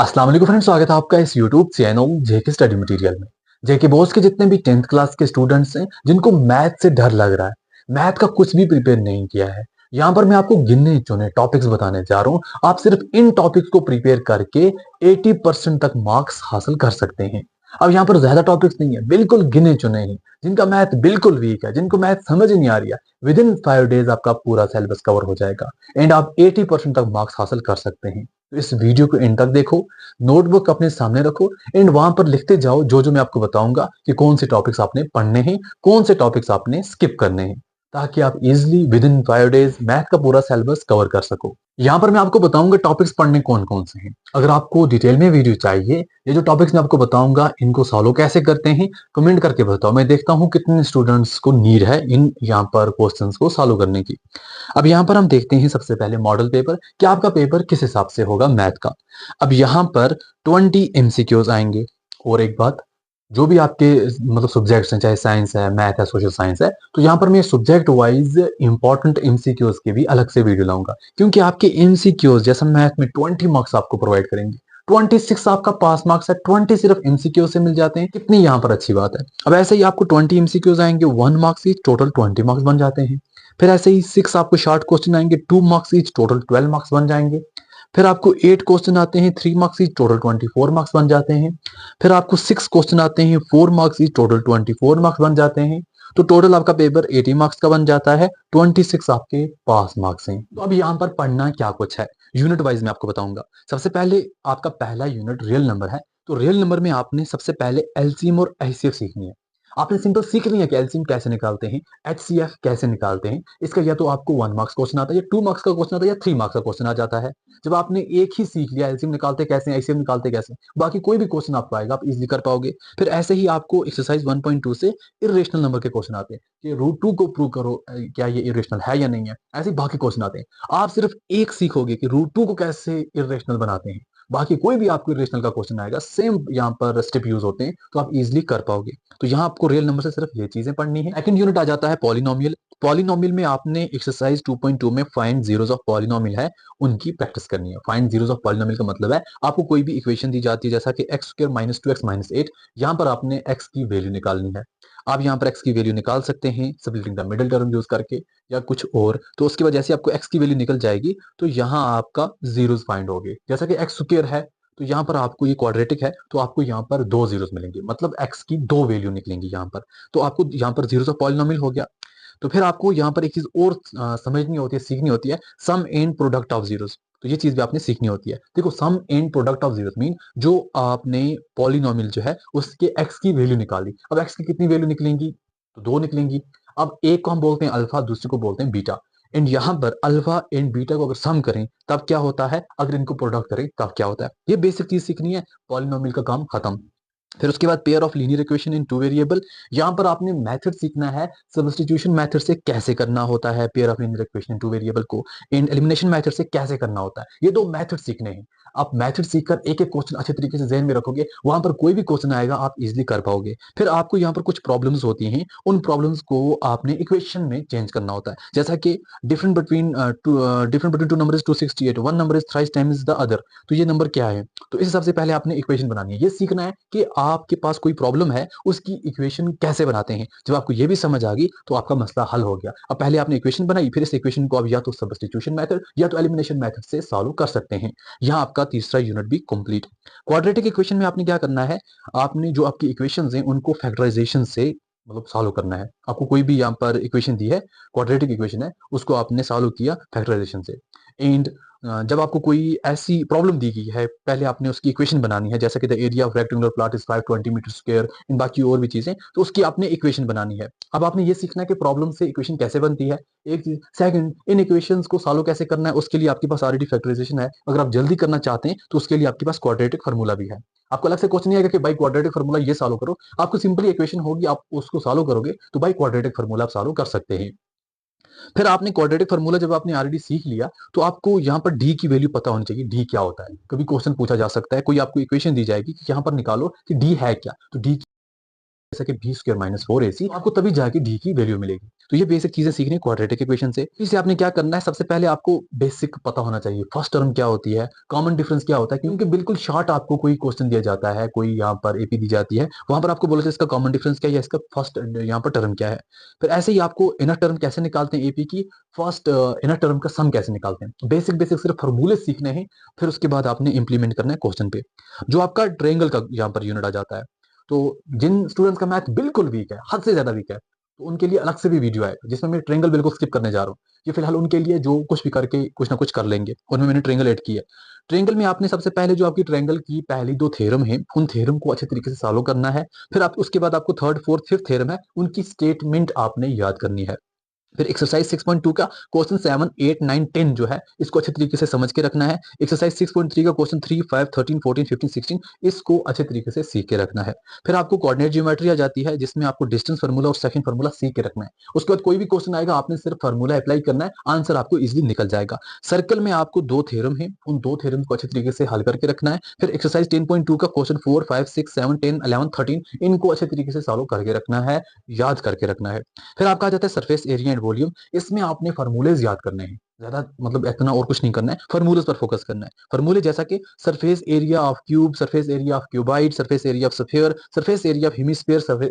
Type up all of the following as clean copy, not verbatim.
अस्सलाम वालेकुम फ्रेंड्स, स्वागत है आपका इस यूट्यूब चैनल जेके स्टडी मटेरियल में। जेके बोस के जितने भी 10th क्लास के स्टूडेंट्स हैं जिनको मैथ से डर लग रहा है, मैथ का कुछ भी प्रिपेयर नहीं किया है, यहाँ पर मैं आपको गिने चुने टॉपिक्स बताने जा रहा हूँ। आप सिर्फ इन टॉपिक्स को प्रिपेयर करके 80% तक मार्क्स हासिल कर सकते हैं। अब यहाँ पर ज्यादा टॉपिक्स नहीं है, बिल्कुल गिने चुने हैं जिनका मैथ बिल्कुल वीक है, जिनको मैथ समझ ही नहीं आ रही है। विद इन 5 डेज आपका पूरा सिलेबस कवर हो जाएगा एंड आप 80% तक मार्क्स हासिल कर सकते हैं। तो इस वीडियो को एंड तक देखो, नोटबुक अपने सामने रखो एंड वहां पर लिखते जाओ जो जो मैं आपको बताऊंगा कि कौन से टॉपिक्स आपने पढ़ने हैं, कौन से टॉपिक्स आपने स्किप करने हैं, ताकि आप easily with in 5 days math का पूरा सिलेबस कवर कर सको। यहाँ पर मैं आपको बताऊंगा टॉपिक्स पढ़ने कौन कौन से हैं। अगर आपको डिटेल में वीडियो चाहिए, ये जो टॉपिक्स मैं आपको बताऊंगा इनको सॉल्व कैसे करते हैं, कमेंट करके बताओ। मैं देखता हूँ कितने स्टूडेंट्स को नीड है इन यहाँ पर क्वेश्चंस को सॉल्व करने की। अब यहाँ पर हम देखते हैं सबसे पहले मॉडल पेपर कि आपका पेपर किस हिसाब से होगा मैथ का। अब यहाँ पर 20 MCQs आएंगे। और एक बात, जो भी आपके मतलब सब्जेक्ट्स हैं, चाहे साइंस है, मैथ है, सोशल साइंस है, तो यहाँ पर मैं सब्जेक्ट वाइज इंपॉर्टेंट एमसीक्यूज के भी अलग से वीडियो लाऊंगा, क्योंकि आपके एमसीक्यूज जैसा मैथ में 20 मार्क्स आपको प्रोवाइड करेंगे, 26 आपका पास मार्क्स है, 20 सिर्फ एमसीक्यू से मिल जाते हैं। कितनी यहाँ पर अच्छी बात है। अब ऐसे ही आपको 20 MCQs आएंगे, 1 मार्क्स ईच, टोटल 20 मार्क्स बन जाते हैं। फिर ऐसे ही 6 आपको शॉर्ट क्वेश्चन आएंगे, 2 मार्क्स ईच, टोटल 12 मार्क्स बन जाएंगे। फिर आपको 8 क्वेश्चन आते हैं, 3 मार्क्स ईच, टोटल 24 मार्क्स बन जाते हैं। फिर आपको 6 क्वेश्चन आते हैं, 4 मार्क्स ईच, टोटल 24 मार्क्स बन जाते हैं। तो टोटल आपका पेपर 80 मार्क्स का बन जाता है, 26 आपके पास मार्क्स हैं। तो अब यहाँ पर पढ़ना क्या कुछ है, यूनिट वाइज मैं आपको बताऊंगा। सबसे पहले आपका पहला यूनिट रियल नंबर है। तो रियल नंबर में आपने सबसे पहले एलसीएम और एचसीएफ सीखनी है। आपने सिंपल सीख लिया कि एलसीएम कैसे निकालते हैं, एचसीएफ कैसे निकालते हैं। इसका या तो आपको 1 मार्क्स क्वेश्चन आता है, या 2 मार्क्स का क्वेश्चन आता है, या 3 मार्क्स का क्वेश्चन आ जाता है। जब आपने एक ही सीख लिया एलसीएम निकालते कैसे, एचसीएफ निकालते कैसे, बाकी कोई भी क्वेश्चन आपको आएगा आप इजीली कर पाओगे। फिर ऐसे ही आपको एक्सरसाइज 1.2 से इरेशनल नंबर के क्वेश्चन आते हैं कि रूट 2 को प्रूव करो, क्या ये इरेशनल है या नहीं है। ऐसे ही बाकी क्वेश्चन आते हैं। आप सिर्फ एक सीखोगे कि रूट 2 को कैसे इरेशनल बनाते हैं, बाकी कोई भी आपको इरेशनल का क्वेश्चन आएगा, सेम यहाँ पर स्टेप यूज होते हैं, तो आप इजीली कर पाओगे। तो यहाँ आपको रियल नंबर से सिर्फ ये चीजें पढ़नी है। सेकंड यूनिट आ जाता है पॉलिनोमियल। पॉलिनोमियल में आपने एक्सरसाइज 2.2 में फाइंड जीरोस ऑफ पॉलिनोमियल है, उनकी प्रैक्टिस करनी है। फाइंड जीरोस ऑफ पॉलिनोमियल का मतलब है आपको कोई भी इक्वेशन दी जाती है, जैसा कि एक्स स्क्वायर माइनस 2x-8, यहाँ पर आपने एक्स की वैल्यू निकालनी है। आप यहाँ पर एक्स की वैल्यू निकाल सकते हैं splitting the middle term use करके या कुछ और। तो उसके बाद जैसे आपको एक्स की वैल्यू निकल जाएगी तो यहाँ आपका जीरोस फाइंड होंगे। जैसा कि एक्स स्क्वायर है तो यहाँ पर आपको, ये क्वाड्रेटिक है तो आपको यहाँ पर 2 जीरोस मिलेंगे, मतलब एक्स की 2 वैल्यू निकलेंगी यहाँ पर। तो आपको यहाँ पर जीरोस ऑफ पॉलिनोमियल हो गया। तो फिर आपको यहाँ पर एक चीज और समझनी होती है, सीखनी होती है, sum and product of zeros. तो ये चीज भी आपने सीखनी होती है। देखो, sum and product of zeros mean जो आपने पॉलिनोमियल जो है उसके एक्स की वैल्यू निकाली। अब एक्स की कितनी वैल्यू निकलेंगी, तो 2 निकलेंगी। अब एक को हम बोलते हैं अल्फा, दूसरे को बोलते हैं बीटा। एंड यहाँ पर अल्फा एंड बीटा को अगर सम करें तब क्या होता है, अगर इनको प्रोडक्ट करें तब क्या होता है। ये बेसिक चीज सीखनी है, पॉलिनोमियल का काम खत्म। फिर उसके बाद pair of linear equation in 2 variable. यहाँ पर आपने मेथड सीखना है, सब्स्टिट्यूशन मेथड से कैसे करना होता है pair of linear equation in 2 variable को, एंड एलिमिनेशन मेथड से कैसे करना होता है। ये 2 मेथड सीखने हैं। आप मेथड सीखकर एक एक क्वेश्चन अच्छे तरीके से ध्यान में रखोगे, वहां पर कोई भी क्वेश्चन आएगा आप इजिली कर पाओगे। फिर आपको यहाँ पर कुछ प्रॉब्लम्स होती हैं, उन प्रॉब्लम्स को आपने इक्वेशन में चेंज करना होता है। जैसा कि different between 2 number is 268, one number is thrice times the other. तो ये नंबर क्या है, तो इस हिसाब से पहले आपने इक्वेशन बनानी है। ये सीखना है कि आपके पास कोई प्रॉब्लम है उसकी इक्वेशन कैसे बनाते हैं। जब आपको ये भी समझ आ गई तो आपका मसला हल हो गया। अब पहले आपने इक्वेशन बनाई, फिर इस इक्वेशन को आप या तो सब्स्टिट्यूशन मेथड या तो एलिमिनेशन मेथड से सॉल्व कर सकते हैं। यहाँ आपका तीसरा यूनिट भी कंप्लीट। क्वाड्रेटिक इक्वेशन में आपने क्या करना है, आपने जो आपकी इक्वेशंस हैं उनको फैक्टराइजेशन से मतलब सॉल्व करना है। आपको कोई भी यहाँ पर इक्वेशन दी है, क्वाड्रेटिक इक्वेशन है, उसको आपने सॉल्व किया फैक्टराइजेशन से। एंड जब आपको कोई ऐसी प्रॉब्लम दी गई है, पहले आपने उसकी इक्वेशन बनानी है, जैसा कि the area of rectangular plot is 520 metre square, इन बाकी और भी चीजें, तो उसकी आपने इक्वेशन बनानी है। अब आपने ये सीखना है कि प्रॉब्लम से इक्वेशन कैसे बनती है, एक चीज। सेकंड, इन इक्वेशंस को सॉल्व कैसे करना है, उसके लिए आपके पास ऑलरेडी फैक्टराइजेशन है। अगर आप जल्दी करना चाहते हैं तो उसके लिए आपके पास क्वाड्रेटिक फार्मूला भी है। आपको अलग से क्वेश्चन नहीं आएगा कि भाई क्वाड्रेटिक फार्मूला ये सॉल्व करो। आपको सिंपली इक्वेशन होगी, आप उसको सॉल्व करोगे तो भाई क्वाड्रेटिक फार्मूला आप सॉल्व कर सकते हैं। फिर आपने क्वाड्रेटिक फार्मूला जब आपने ऑलरेडी सीख लिया तो आपको यहाँ पर डी की वैल्यू पता होनी चाहिए। डी क्या होता है, कभी क्वेश्चन पूछा जा सकता है, कोई आपको इक्वेशन दी जाएगी कि यहाँ पर निकालो कि डी है क्या, तो डी जैसा कि बी स्क्वायर माइनस 4ac, आपको तभी जाके डी की वैल्यू मिलेगी। तो ये बेसिक चीजें सीखनी क्वाड्रेटिक इक्वेशन से। इसे आपने क्या करना है, सबसे पहले आपको बेसिक पता होना चाहिए फर्स्ट टर्म क्या होती है, कॉमन डिफरेंस क्या होता है, क्योंकि बिल्कुल शॉर्ट आपको कोई क्वेश्चन दिया जाता है, कोई यहाँ पर एपी दी जाती है, वहां पर आपको बोला इसका कॉमन डिफरेंस क्या है या इसका फर्स्ट यहाँ पर टर्म क्या है। फिर ऐसे ही आपको इनर टर्म कैसे निकालते हैं एपी की, फर्स्ट इनर टर्म का सम कैसे निकालते हैं, बेसिक बेसिक सिर्फ फॉर्मूले सीखने हैं। फिर उसके बाद आपने इंप्लीमेंट करना है क्वेश्चन पे। जो आपका ट्रायंगल का यहाँ पर यूनिट आ जाता है, तो जिन स्टूडेंट्स का मैथ बिल्कुल वीक है, हद से ज्यादा वीक है, तो उनके लिए अलग से भी वीडियो आएगा जिसमें मैं ट्रायंगल बिल्कुल स्किप करने जा रहा हूँ। ये फिलहाल उनके लिए जो कुछ भी करके कुछ ना कुछ कर लेंगे, उनमें मैंने ट्रायंगल ऐड किया है। ट्रायंगल में आपने सबसे पहले जो आपकी ट्रायंगल की पहली दो थ्योरम है, उन थ्योरम को अच्छे तरीके से सॉल्व करना है। फिर आप उसके बाद आपको थर्ड फोर्थ फिफ्थ थ्योरम है, उनकी स्टेटमेंट आपने याद करनी है। फिर एक्सरसाइज 6.2 का क्वेश्चन 7, 8, 9, 10 जो है, इसको अच्छे तरीके से समझ के रखना है। एक्सरसाइज 6.3 का क्वेश्चन 3, 5, 13, 14, 15, 16, इसको अच्छे तरीके से सीख के रखना है। फिर आपको कोऑर्डिनेट ज्योमेट्री आ जाती है, जिसमें आपको डिस्टेंस फार्मूला और सेकंड फार्मूला सीख के रखना है। उसके बाद कोई भी क्वेश्चन आएगा, आपने सिर्फ फार्मूला अप्लाई करना है, आंसर आपको इजिली निकल जाएगा। सर्कल में आपको दो थ्योरम है, उन दो थ्योरम को अच्छे तरीके से हल करके रखना है। फिर एक्सरसाइज 10.2 का क्वेश्चन 4, 5, 6, 7, 10, 11, 13, इनको अच्छे तरीके से सॉल्व करके रखना है, याद करके रखना है। फिर आपका आ जाता है सरफेस एरिया एंड वॉल्यूम। इसमें आपने फार्मूलेज याद करने हैं, ज्यादा मतलब इतना और कुछ नहीं करना है, फार्मूलेज पर फोकस करना है। फार्मूले जैसा कि surface area of cube, surface area of cuboid, surface area of sphere, surface area of hemisphere,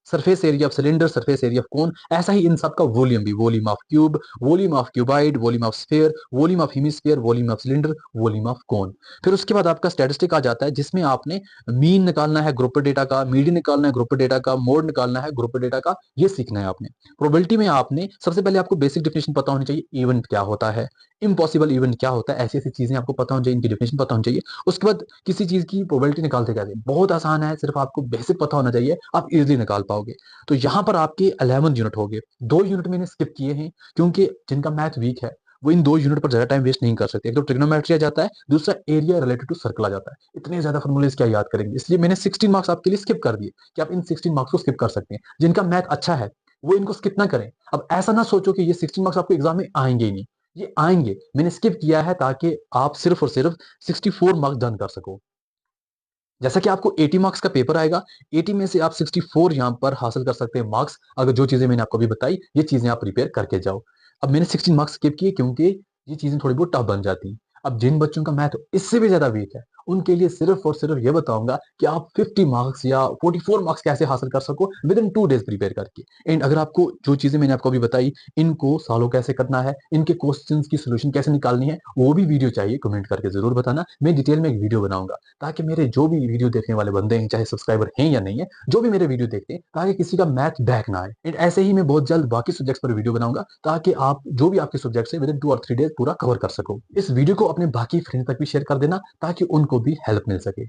surface area of cylinder, surface area of cone. ऐसा ही इन सब का वॉल्यूम भी, volume of cube, volume of cuboid, volume of sphere, volume of hemisphere, volume of cylinder, volume of cone. फिर उसके बाद आपका statistic आ जाता है, जिसमें आपने मीन निकालना है ग्रुप डेटा का, मीडियन निकालना है ग्रुप डेटा का, मोड निकालना है ग्रुप डेटा का, ये सीखना है आपने। प्रोबेबिलिटी में आपने सबसे पहले आपको बेसिक डेफिनेशन पता होनी चाहिए, इवेंट क्या होता है, इम्पॉसिबल इवेंट क्या होता है, ऐसी ऐसी चीजें आपको पता होनी चाहिए, इनकी डेफिनेशन पता होनी चाहिए। उसके बाद किसी चीज की प्रोबेबिलिटी निकालते कैसे, बहुत आसान है, सिर्फ आपको बेसिक पता होना चाहिए, आप इजिली निकाल पाओगे। तो यहाँ पर आपके 11 यूनिट हो गए। 2 यूनिट मैंने स्किप किए हैं, क्योंकि जिनका मैथ वीक है वो इन 2 यूनिट पर ज्यादा टाइम वेस्ट नहीं कर सकते। एक तो ट्रिग्नोमेट्री आ जाता है, दूसरा एरिया रिलेटेड टू सर्कल आ जाता है। इतने ज्यादा फॉर्मूलेज क्या याद करेंगे, इसलिए मैंने 16 मार्क्स आपके लिए स्किप कर दिए कि आप इन 16 मार्क्स को स्किप कर सकते हैं। जिनका मैथ अच्छा है वो इनको स्किप ना करें। अब ऐसा ना सोचो कि ये 16 मार्क्स आपको एग्जाम में आएंगे ही नहीं, ये आएंगे। मैंने स्किप किया है ताकि आप सिर्फ और सिर्फ 64 मार्क्स डन कर सको। जैसा कि आपको 80 मार्क्स का पेपर आएगा, 80 में से आप 64 यहाँ पर हासिल कर सकते हैं मार्क्स, अगर जो चीजें मैंने आपको अभी बताई ये चीजें आप प्रिपेयर करके जाओ। अब मैंने 16 मार्क्स स्किप किए क्योंकि ये चीजें थोड़ी बहुत टफ बन जाती हैं। अब जिन बच्चों का मैथ इससे भी ज्यादा वीक है, उनके लिए सिर्फ और सिर्फ ये बताऊंगा कि आप 50 मार्क्स या 44 मार्क्स कैसे हासिल कर सको विद इन 2 डेज प्रिपेयर करके। एंड अगर आपको जो चीजें मैंने आपको अभी बताई, इनको सॉल्व कैसे करना है, इनके क्वेश्चंस की सोल्यूशन कैसे निकालनी है, वो भी वीडियो चाहिए, कमेंट करके जरूर बताना। मैं डिटेल में एक वीडियो बनाऊंगा, ताकि मेरे जो भी वीडियो देखने वाले बंदे हैं, चाहे सब्सक्राइबर हैं या नहीं है, जो भी मेरे वीडियो देखते हैं, ताकि किसी का मैथ बैक ना आए। एंड ऐसे ही मैं बहुत जल्द बाकी सब्जेक्ट्स पर वीडियो बनाऊंगा, ताकि आप जो भी आपके सब्जेक्ट्स है विद इन 2 और 3 डेज पूरा कवर कर सको। इस वीडियो को अपने बाकी फ्रेंड्स तक भी शेयर कर देना, ताकि उनको भी हेल्प मिल सके।